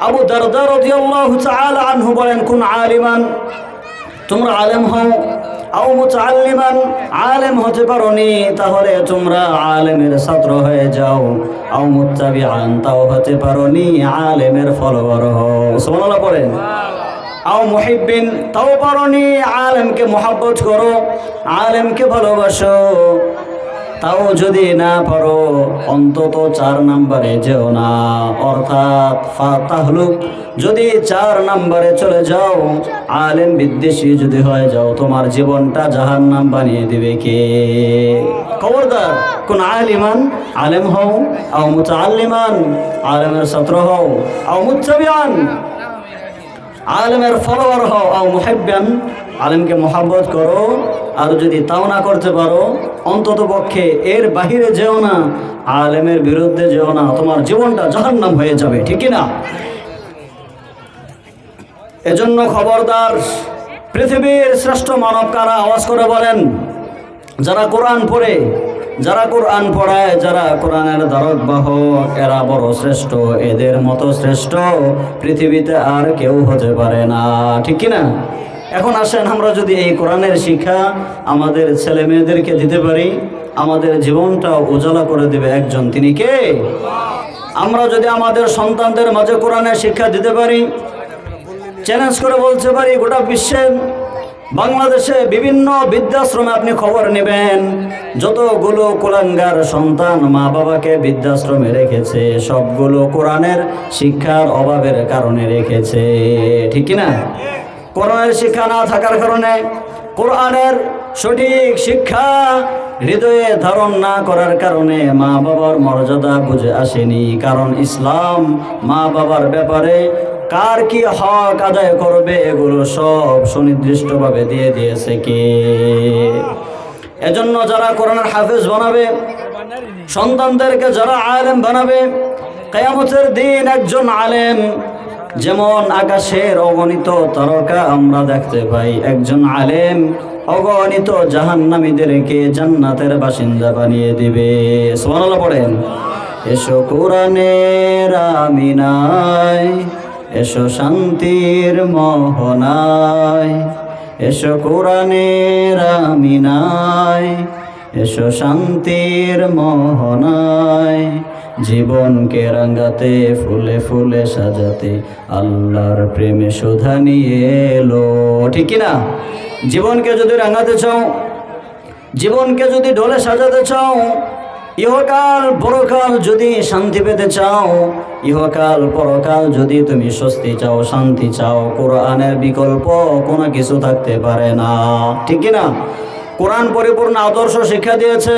আবু দারদা রাদিয়াল্লাহু তাআলা আনহু বলেন, কুন আলিমান, তোমরা আলেম হও, আও মুতাআল্লিমান, আলেম হতে পারোনি তাহলে তোমরা আলেমের ছাত্র হয়ে যাও, আও মুত্তাবিআন, তাও হতে পারোনি আলেমের ফলোয়ার হও। সুবহানাল্লাহ পড়েন। আও মুহিব্বিন, তাও পারোনি আলেমকে মহব্বত করো, আলেমকে ভালোবাসো। তাও যদি না পারো অন্তত 4 নম্বরে যেও না, অর্থাৎ ফাতাহলুক, যদি 4 নম্বরে চলে যাও, আলেম বিদ্বেষী যদি হয়ে যাও, তোমার জীবনটা জাহান্নাম বানিয়ে দিবে কে? খবরদার, কোন আলিমান, আলেম হও, আও মুতাআল্লিমান, আলেমের ছাত্র হও, আও মুত্তাবিআন, আলেমের ফলোয়ার হও, আও মুহিব্বান, আলেমকে মহব্বত করো। আর যদি তাও না করতে পারো, অন্তত পক্ষে এর বাহিরে যেও না, আলেমের বিরুদ্ধে যেও না, তোমার জীবনটা জাহান্নাম হয়ে যাবে, ঠিক না? এজন্য খবরদার, পৃথিবীর শ্রেষ্ঠ মানব কারা? আওয়াজ করে বলেন। যারা কোরআন পড়ে, যারা কোরআন পড়ায়, যারা কোরআনের ধারক বাহক, এরা বড় শ্রেষ্ঠ। এদের মতো শ্রেষ্ঠ পৃথিবীতে আর কেউ হতে পারে না, ঠিক না? এখন আসেন, আমরা যদি এই কোরআনের শিক্ষা আমাদের ছেলে মেয়েদেরকে দিতে পারি, আমাদের জীবনটা উজালা করে দেবে একজন, তিনি কে? আমরা যদি আমাদের সন্তানদের মাঝে কোরআনের শিক্ষা দিতে পারি, চ্যালেঞ্জ করে বলতে পারি, গোটা বিশ্বে, বাংলাদেশে বিভিন্ন বৃদ্ধাশ্রমে আপনি খবর নেবেন, যতগুলো কুলাঙ্গার সন্তান মা বাবাকে বৃদ্ধাশ্রমে রেখেছে, সবগুলো কোরআনের শিক্ষার অভাবের কারণে রেখেছে, ঠিক না? কোরআনের শিক্ষা না থাকার কারণে, কোরআনের সঠিক শিক্ষা হৃদয়ে ধারণ না করার কারণে মা বাবার মর্যাদা বুঝে আসেনি। কারণ ইসলাম মা বাবার ব্যাপারে কার কি হক আদায় করবে এগুলো সব সুনির্দিষ্টভাবে দিয়ে দিয়েছে কে? এজন্য যারা কোরআনের হাফেজ বানাবে, সন্তানদেরকে যারা আলেম বানাবে, কিয়ামতের দিন একজন আলেম যেমন আকাশের অগণিত তারকা আমরা দেখতে পাই, একজন আলেম অগণিত জাহান্নামীদেরকে জান্নাতের বাসিন্দা বানিয়ে দিবে। সুবহানাল্লাহ পড়েন। এসো কোরআনের আমিনায়, এসো শান্তির মোহনায়, এসো কোরআনের আমিনায়, এসো শান্তির মোহনায়, জীবনকে রাঙাতে, ফুলে ফুলে সাজাতে, আল্লাহর প্রেমে সুধা নিয়ে এলো, ঠিক না? জীবনকে যদি রাঙাতে চাও, জীবনকে যদি ঢোলে সাজাতে চাও, ইহকাল পরকাল যদি শান্তি পেতে চাও, ইহকাল পরকাল যদি তুমি স্বস্তি চাও, শান্তি চাও, কোরআনের বিকল্প কোনো কিছু থাকতে পারে না, ঠিক না? কোরআন পরিপূর্ণ আদর্শ শিক্ষা দিয়েছে।